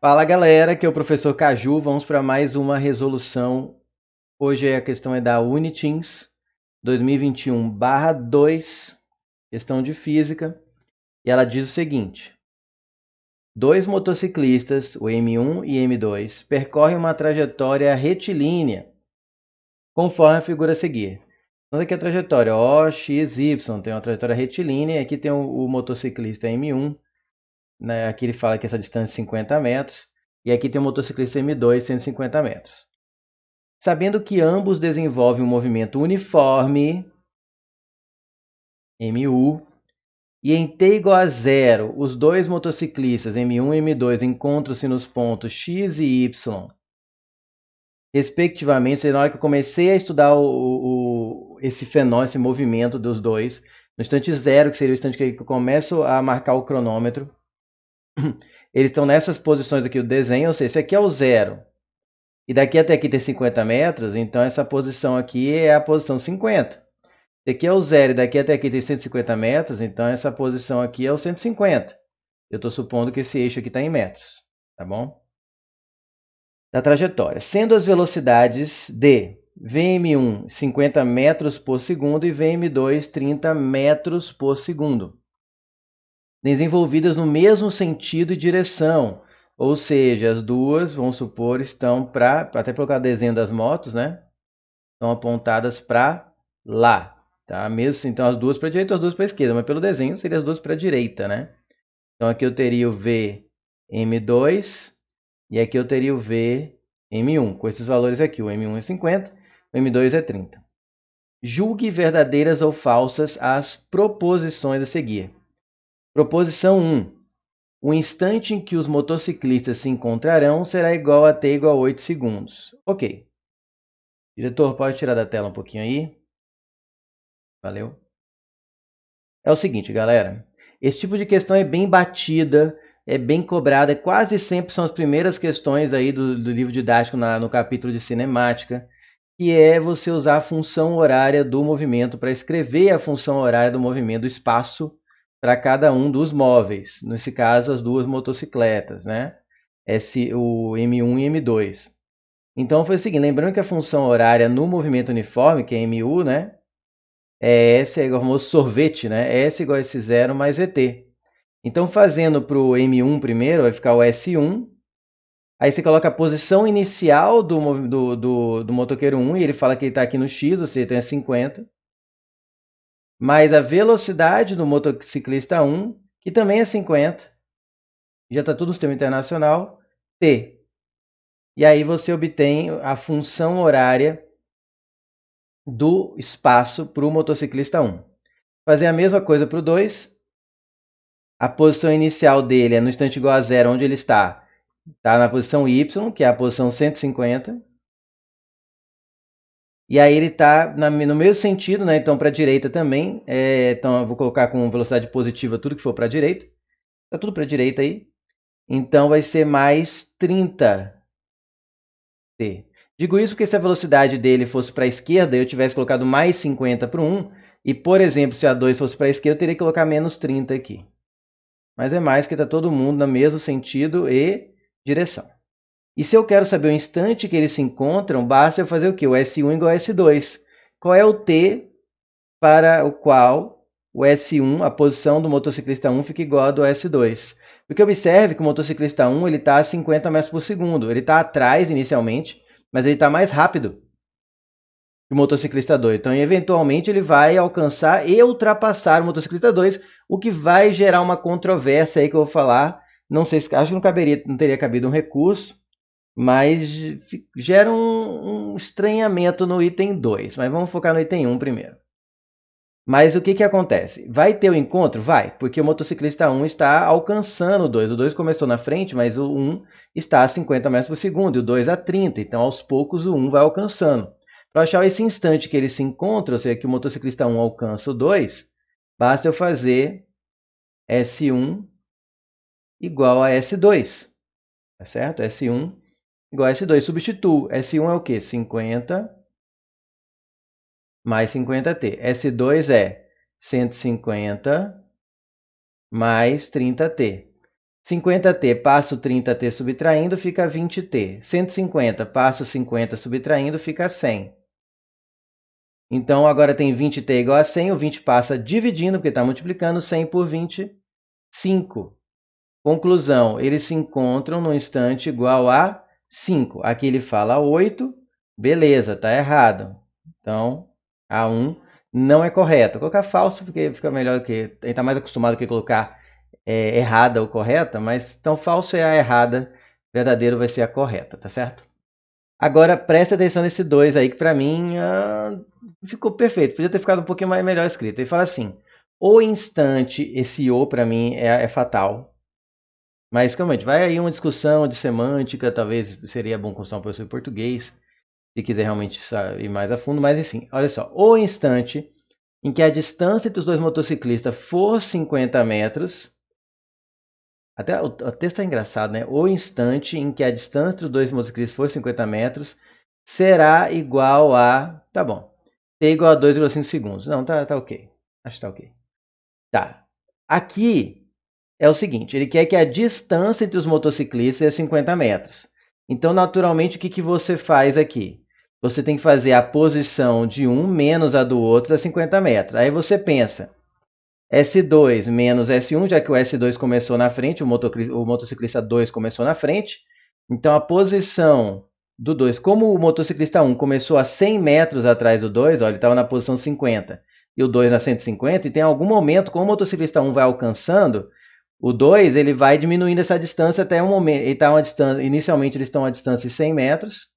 Fala galera, aqui é o professor Caju, vamos para mais uma resolução. Hoje a questão é da Uniteams 2021/2, questão de física, e ela diz o seguinte: dois motociclistas, o M1 e M2, percorrem uma trajetória retilínea, conforme a figura a seguir. Então aqui a trajetória O, X, Y, tem uma trajetória retilínea, e aqui tem o motociclista M1, né? Aqui ele fala que essa distância é 50 metros, e aqui tem o motociclista M2, 150 metros. Sabendo que ambos desenvolvem um movimento uniforme, MU, e em t igual a 0, os dois motociclistas M1 e M2 encontram-se nos pontos X e Y, respectivamente. Na hora que eu comecei a estudar esse fenômeno, esse movimento dos dois, no instante 0, que seria o instante que eu começo a marcar o cronômetro, eles estão nessas posições aqui do desenho, ou seja, esse aqui é o 0. E daqui até aqui tem 50 metros, então essa posição aqui é a posição 50. Esse aqui é o 0 e daqui até aqui tem 150 metros, então essa posição aqui é o 150. Eu estou supondo que esse eixo aqui está em metros, tá bom? Da trajetória. Sendo as velocidades de Vm1 50 metros por segundo e Vm2 30 metros por segundo, desenvolvidas no mesmo sentido e direção. Ou seja, as duas, vamos supor, estão para, até colocar o desenho das motos, né? Estão apontadas para lá, tá? Mesmo, então as duas para a direita, as duas para a esquerda, mas pelo desenho seria as duas para a direita, né? Então aqui eu teria o Vm2 e aqui eu teria o Vm1, com esses valores aqui, o M1 é 50, o M2 é 30. Julgue verdadeiras ou falsas as proposições a seguir. Proposição 1. O instante em que os motociclistas se encontrarão será igual a t igual a 8 segundos. Ok. Diretor, pode tirar da tela um pouquinho aí? Valeu. É o seguinte, galera. Esse tipo de questão é bem batida, é bem cobrada. Quase sempre são as primeiras questões aí do livro didático no capítulo de cinemática, que é você usar a função horária do movimento para escrever a função horária do movimento do espaço para cada um dos móveis. Nesse caso, as duas motocicletas, né? O M1 e M2. Então foi o seguinte, lembrando que a função horária no movimento uniforme, que é MU, né? É S igual ao famoso sorvete, né? S igual a S0 mais VT. Então fazendo para o M1 primeiro, vai ficar o S1. Aí você coloca a posição inicial do motoqueiro 1, e ele fala que ele está aqui no X, ou seja, tem 50. Mais a velocidade do motociclista 1, que também é 50. Já está tudo no sistema internacional, T. E aí você obtém a função horária do espaço para o motociclista 1. Fazer a mesma coisa para o 2. A posição inicial dele é no instante igual a 0, onde ele está. Está na posição Y, que é a posição 150. E aí ele está no mesmo sentido, né? Então para a direita também. Então eu vou colocar com velocidade positiva tudo que for para a direita. Está tudo para a direita aí. Então vai ser mais 30 t. Digo isso porque se a velocidade dele fosse para a esquerda, eu tivesse colocado mais 50 para o 1, e, por exemplo, se a 2 fosse para a esquerda, eu teria que colocar menos 30 aqui. Mas é mais que está todo mundo no mesmo sentido e direção. E se eu quero saber o instante que eles se encontram, basta eu fazer o quê? O S1 igual a S2. Qual é o t para o qual o S1, a posição do motociclista 1, fica igual a do S2? Porque observe que o motociclista 1 está a 50 metros por segundo. Ele está atrás inicialmente, mas ele está mais rápido que o motociclista 2. Então, eventualmente, ele vai alcançar e ultrapassar o motociclista 2, o que vai gerar uma controvérsia aí que eu vou falar. Não sei se acho que não teria cabido um recurso, mas gera um estranhamento no item 2. Mas vamos focar no item 1 primeiro. Mas o que acontece? Vai ter o encontro? Vai, porque o motociclista 1 está alcançando o 2. O 2 começou na frente, mas o 1 está a 50 metros por segundo e o 2 a 30. Então, aos poucos, o 1 vai alcançando. Para achar esse instante que eles se encontram, ou seja, que o motociclista 1 alcança o 2, basta eu fazer S1 igual a S2. Tá certo? S1 igual a S2. Substituo. S1 é o quê? 50 mais 50t. S2 é 150 mais 30t. 50t, passo 30t subtraindo, fica 20t. 150, passo 50 subtraindo, fica 100. Então, agora tem 20t igual a 100, o 20 passa dividindo, porque está multiplicando, 100 por 20, 5. Conclusão, eles se encontram no instante igual a 5. Aqui ele fala 8, beleza, está errado. Então, A1 não é correto. Vou colocar falso, porque fica melhor que... Ele está mais acostumado que colocar errada ou correta, mas então falso é a errada, verdadeiro vai ser a correta, tá certo? Agora, preste atenção nesse 2 aí, que para mim ficou perfeito. Podia ter ficado um pouquinho mais melhor escrito. Ele fala assim, o instante, esse o para mim é fatal. Mas, realmente, vai aí uma discussão de semântica, talvez seria bom consultar um professor de português, se quiser realmente ir mais a fundo. Mas, assim, olha só, o instante em que a distância entre os dois motociclistas for 50 metros... Até o texto é engraçado, né? O instante em que a distância entre os dois motociclistas for 50 metros será igual a... Tá bom. T igual a 2,5 segundos. Não, tá ok. Acho que tá ok. Tá. Aqui é o seguinte. Ele quer que a distância entre os motociclistas é 50 metros. Então, naturalmente, o que você faz aqui? Você tem que fazer a posição de um menos a do outro a 50 metros. Aí você pensa... S2 menos S1, já que o S2 começou na frente, o motociclista 2 começou na frente. Então, a posição do 2, como o motociclista 1 começou a 100 metros atrás do 2, ó, ele estava na posição 50 e o 2 na 150, e tem algum momento, como o motociclista 1 vai alcançando, o 2 ele vai diminuindo essa distância até um momento. Ele tá uma distância, inicialmente eles estão a distância de 100 metros,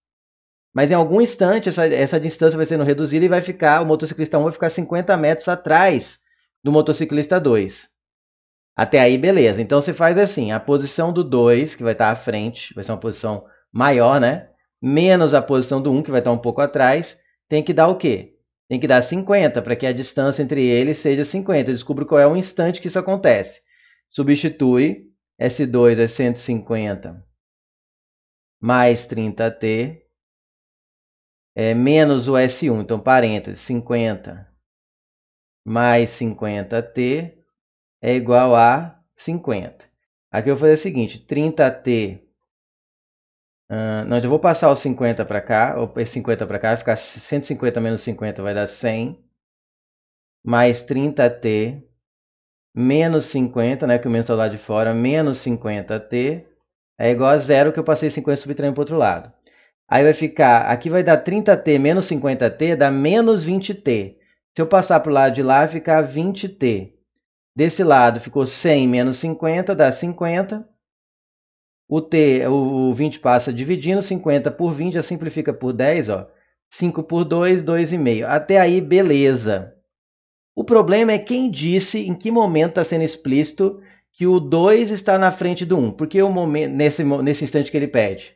mas em algum instante essa distância vai sendo reduzida e vai ficar, o motociclista 1 vai ficar 50 metros atrás do motociclista 2. Até aí, beleza. Então, você faz assim, a posição do 2, que vai estar à frente, vai ser uma posição maior, né? Menos a posição do 1, que vai estar um pouco atrás, tem que dar o quê? Tem que dar 50, para que a distância entre eles seja 50. Eu descubro qual é o instante que isso acontece. Substitui, S2 é 150 mais 30t, menos o S1, então parênteses, 50 mais 50t, é igual a 50. Aqui eu vou fazer o seguinte, 30t... não, eu vou passar os 50 para cá, ou esse 50 para cá, vai ficar 150 menos 50 vai dar 100, mais 30t, menos 50, né, que o menos está lá de fora, menos 50t, é igual a zero, que eu passei 50 subtraindo para o outro lado. Aí vai ficar, aqui vai dar 30t menos 50t, dá menos 20t. Se eu passar para o lado de lá, vai ficar 20t. Desse lado ficou 100 menos 50, dá 50. O 20 passa dividindo, 50 por 20, já simplifica por 10, ó. 5 por 2, 2,5. Até aí, beleza. O problema é quem disse, em que momento está sendo explícito que o 2 está na frente do 1. Por que o momento, nesse instante que ele pede?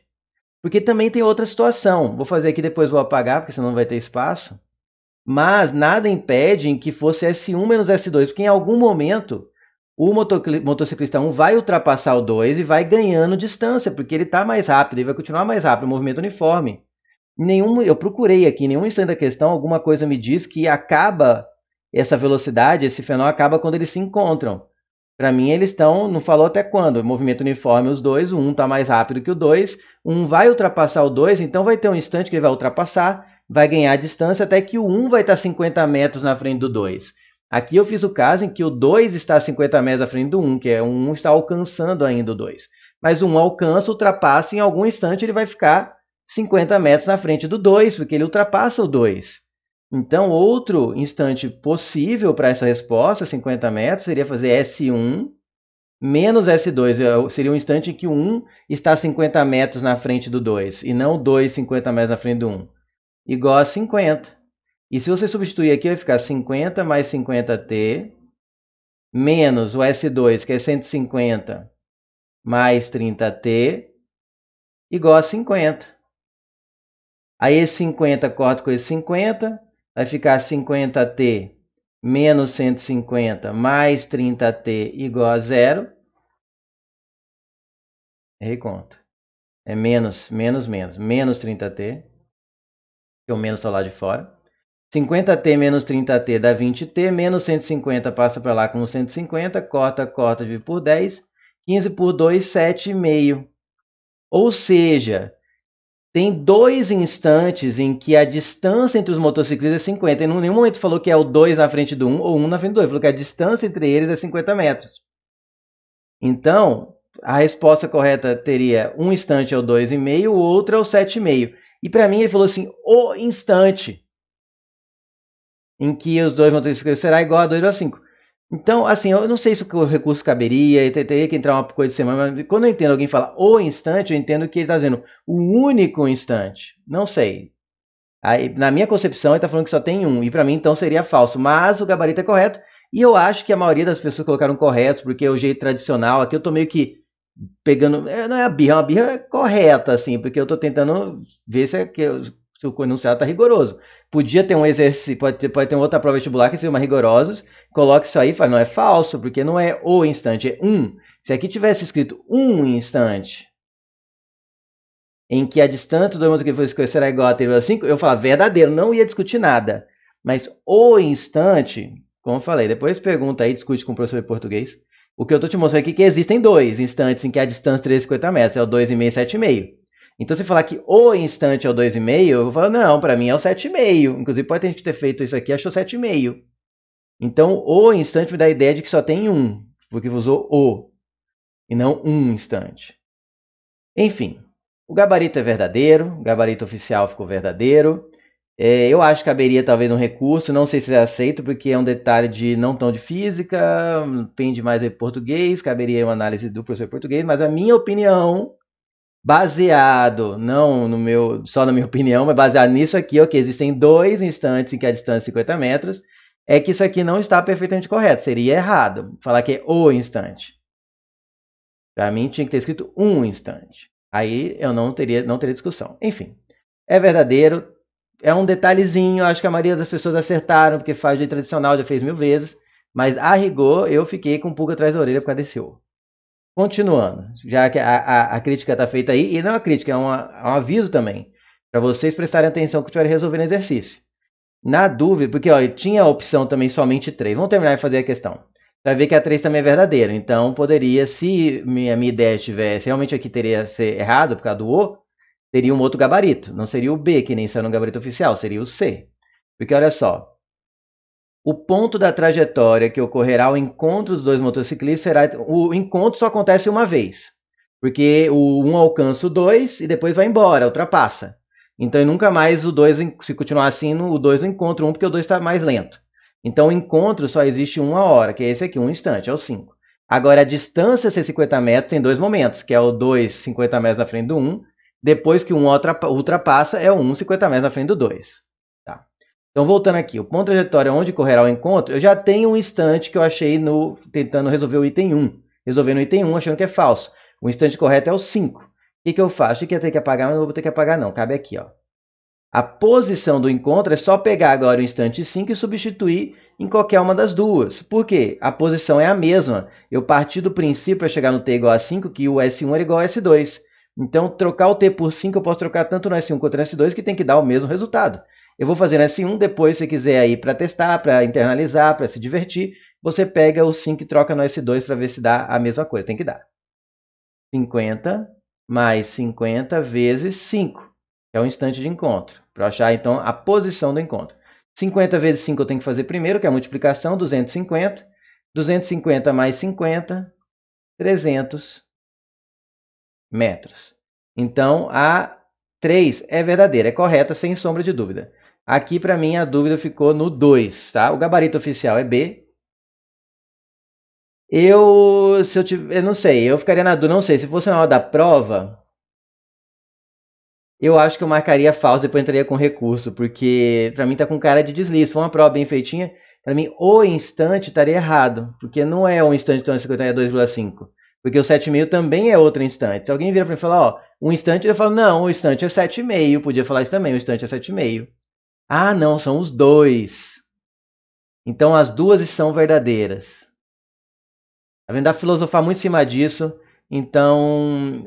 Porque também tem outra situação. Vou fazer aqui, depois vou apagar, porque senão não vai ter espaço. Mas nada impede em que fosse S1 menos S2, porque em algum momento o motociclista 1 vai ultrapassar o 2 e vai ganhando distância, porque ele está mais rápido, ele vai continuar mais rápido, o movimento uniforme. Eu procurei aqui, em nenhum instante da questão, alguma coisa me diz que acaba essa velocidade, esse fenômeno acaba quando eles se encontram. Para mim, eles estão, não falou até quando, movimento uniforme os dois, o 1 está mais rápido que o 2, um vai ultrapassar o 2, então vai ter um instante que ele vai ultrapassar, vai ganhar distância até que o 1 vai estar 50 metros na frente do 2. Aqui eu fiz o caso em que o 2 está a 50 metros na frente do 1, que é o 1 está alcançando ainda o 2. Mas o 1 alcança, ultrapassa, e em algum instante ele vai ficar 50 metros na frente do 2, porque ele ultrapassa o 2. Então, outro instante possível para essa resposta, 50 metros, seria fazer S1 menos S2. Seria um instante em que o 1 está 50 metros na frente do 2, e não o 2 50 metros na frente do 1. Igual a 50. E se você substituir aqui, vai ficar 50 mais 50t, menos o S2, que é 150, mais 30t, igual a 50. Aí esse 50 corta com esse 50, vai ficar 50t menos 150 mais 30t igual a zero. Errei conta. É menos 30t, que o menos está lá de fora. 50t menos 30t dá 20t, menos 150 passa para lá como 150, corta, divide por 10, 15 por 2, 7,5. Ou seja, tem 2 instantes em que a distância entre os motociclistas é 50. E em nenhum momento falou que é o 2 na frente do 1 ou 1 na frente do 2. Falou que a distância entre eles é 50 metros. Então, a resposta correta teria um instante é o 2,5, o outro é o 7,5. E para mim ele falou assim, o instante em que os dois motociclistas será igual a 2,5. Então, assim, eu não sei se o recurso caberia, teria que entrar uma coisa de semana, mas quando eu entendo alguém falar o instante, eu entendo que ele está dizendo o único instante. Não sei. Aí, na minha concepção, ele está falando que só tem um, e para mim, então, seria falso. Mas o gabarito é correto, e eu acho que a maioria das pessoas colocaram corretos, porque é o jeito tradicional. Aqui eu tô meio que pegando. Não é a birra, é uma birra correta, assim, porque eu tô tentando ver se o enunciado tá rigoroso. Podia ter um exercício, pode ter uma outra prova vestibular que seja mais rigorosos, coloque isso aí e fala, não, é falso, porque não é o instante, é um. Se aqui tivesse escrito um instante, em que a distância do mundo que foi escolher será igual a 3,5, eu falava verdadeiro, não ia discutir nada. Mas o instante, como eu falei, depois pergunta aí, discute com o professor de português. O que eu estou te mostrando aqui é que existem 2 instantes em que a distância é 350 metros, é o 2,5 e 7,5. Então, se falar que o instante é o 2,5, eu vou falar, não, para mim é o 7,5. Inclusive, pode ter gente ter feito isso aqui e achou 7,5. Então, o instante me dá a ideia de que só tem um, porque usou o, e não um instante. Enfim, o gabarito é verdadeiro, o gabarito oficial ficou verdadeiro. Eu acho que caberia talvez um recurso, não sei se é aceito, porque é um detalhe de não tão de física, pende mais de português, caberia uma análise do professor de português, mas a minha opinião, baseado, não no meu, só na minha opinião, mas baseado nisso aqui, que existem 2 instantes em que a distância é 50 metros, é que isso aqui não está perfeitamente correto, seria errado falar que é o instante. Para mim tinha que ter escrito um instante. Aí eu não teria discussão. Enfim, é verdadeiro. É um detalhezinho, acho que a maioria das pessoas acertaram, porque faz jeito tradicional, já fez 1000 vezes. Mas a rigor, eu fiquei com um pulga atrás da orelha por causa desse O. Continuando, já que a crítica está feita aí, e não é uma crítica, é um aviso também, para vocês prestarem atenção que estiverem resolvendo exercício. Na dúvida, porque ó, tinha a opção também somente 3. Vamos terminar de fazer a questão. Vai ver que a 3 também é verdadeira. Então, poderia, se minha ideia tivesse, realmente aqui teria ser errado por causa do O, teria um outro gabarito. Não seria o B, que nem saiu no gabarito oficial, seria o C. Porque olha só, o ponto da trajetória que ocorrerá ao encontro dos dois motociclistas será... O encontro só acontece uma vez. Porque o 1 alcança o 2 e depois vai embora, ultrapassa. Então, nunca mais o 2, se continuar assim, o 2 não encontra o 1, porque o 2 está mais lento. Então, o encontro só existe uma hora, que é esse aqui, um instante, é o 5. Agora, a distância ser 50 metros tem 2 momentos, que é o 2, 50 metros na frente do 1. Depois que o 1 ultrapassa, é o 1, 50 metros na frente do 2. Tá. Então, voltando aqui, o ponto de trajetória onde correrá o encontro, eu já tenho um instante que eu achei tentando resolver o item 1. Resolvendo o item 1, achando que é falso. O instante correto é o 5. O que eu faço? O que eu tenho que apagar? Mas não vou ter que apagar não, cabe aqui. Ó. A posição do encontro é só pegar agora o instante 5 e substituir em qualquer uma das duas. Por quê? A posição é a mesma. Eu parti do princípio para chegar no t igual a 5 que o S1 era igual a S2. Então, trocar o t por 5 eu posso trocar tanto no S1 quanto no S2 que tem que dar o mesmo resultado. Eu vou fazer no S1, depois se você quiser aí para testar, para internalizar, para se divertir, você pega o 5 e troca no S2 para ver se dá a mesma coisa. Tem que dar. 50 mais 50 vezes 5, que é o instante de encontro, para achar então a posição do encontro. 50 vezes 5 eu tenho que fazer primeiro, que é a multiplicação, 250. 250 mais 50, 300 metros. Então, a 3 é verdadeira, é correta, sem sombra de dúvida. Aqui, para mim, a dúvida ficou no 2, tá? O gabarito oficial é B. Eu não sei, eu ficaria na dúvida, não sei, se fosse na hora da prova, eu acho que eu marcaria falso, depois entraria com recurso, porque para mim tá com cara de deslize. Se for uma prova bem feitinha, para mim o instante estaria errado, porque não é um instante tão 50 é 2,5. Porque o 7,5 também é outro instante. Se alguém vira para mim e falar, ó, um instante, eu falo, não, o instante é 7,5. Podia falar isso também, o instante é 7,5. Ah, não, são os dois. Então as duas são verdadeiras. Tá vendo? Dá pra filosofar muito em cima disso. Então,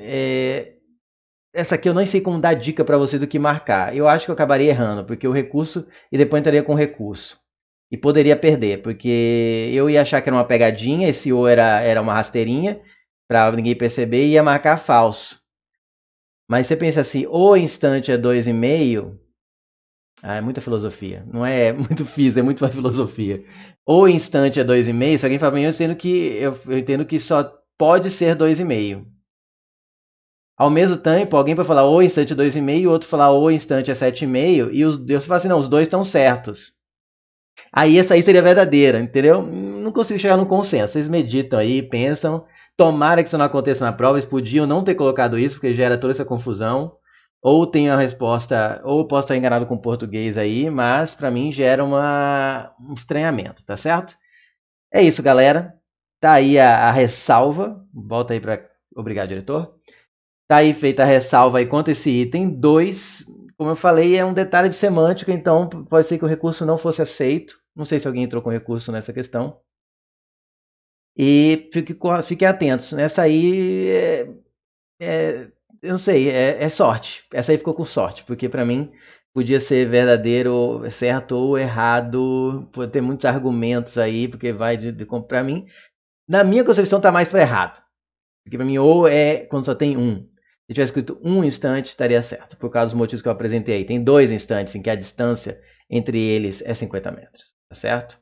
essa aqui eu não sei como dar dica para vocês do que marcar. Eu acho que eu acabaria errando, porque o recurso, e depois entraria com recurso. E poderia perder, porque eu ia achar que era uma pegadinha, esse O era uma rasteirinha, para ninguém perceber, e ia marcar falso. Mas você pensa assim, o instante é 2,5, é muita filosofia. Não é muito física, é muito mais filosofia. O instante é 2,5, se alguém fala, eu entendo que só pode ser 2,5. Ao mesmo tempo, alguém vai falar o instante é 2,5 e o outro falar o instante é 7,5 e você fala assim, não, os dois estão certos. Aí essa aí seria verdadeira, entendeu? Não consigo chegar no consenso. Vocês meditam aí, pensam. Tomara que isso não aconteça na prova. Eles podiam não ter colocado isso, porque gera toda essa confusão. Ou tem a resposta, ou posso estar enganado com o português aí, mas para mim gera um estranhamento, tá certo? É isso, galera. Tá aí a ressalva. Volta aí para. Obrigado, diretor. Tá aí feita a ressalva aí quanto esse item 2. Como eu falei, é um detalhe de semântica, então pode ser que o recurso não fosse aceito. Não sei se alguém entrou com recurso nessa questão. E fiquem atentos. Nessa aí, eu não sei, é sorte. Essa aí ficou com sorte, porque para mim podia ser verdadeiro, certo ou errado. Pode ter muitos argumentos aí, porque vai para mim. Na minha concepção, tá mais para errado. Porque para mim, ou é quando só tem um. Se tivesse escrito um instante, estaria certo, por causa dos motivos que eu apresentei aí. Tem 2 instantes em que a distância entre eles é 50 metros, tá certo?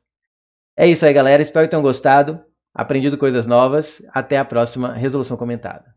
É isso aí, galera. Espero que tenham gostado, aprendido coisas novas. Até a próxima resolução comentada.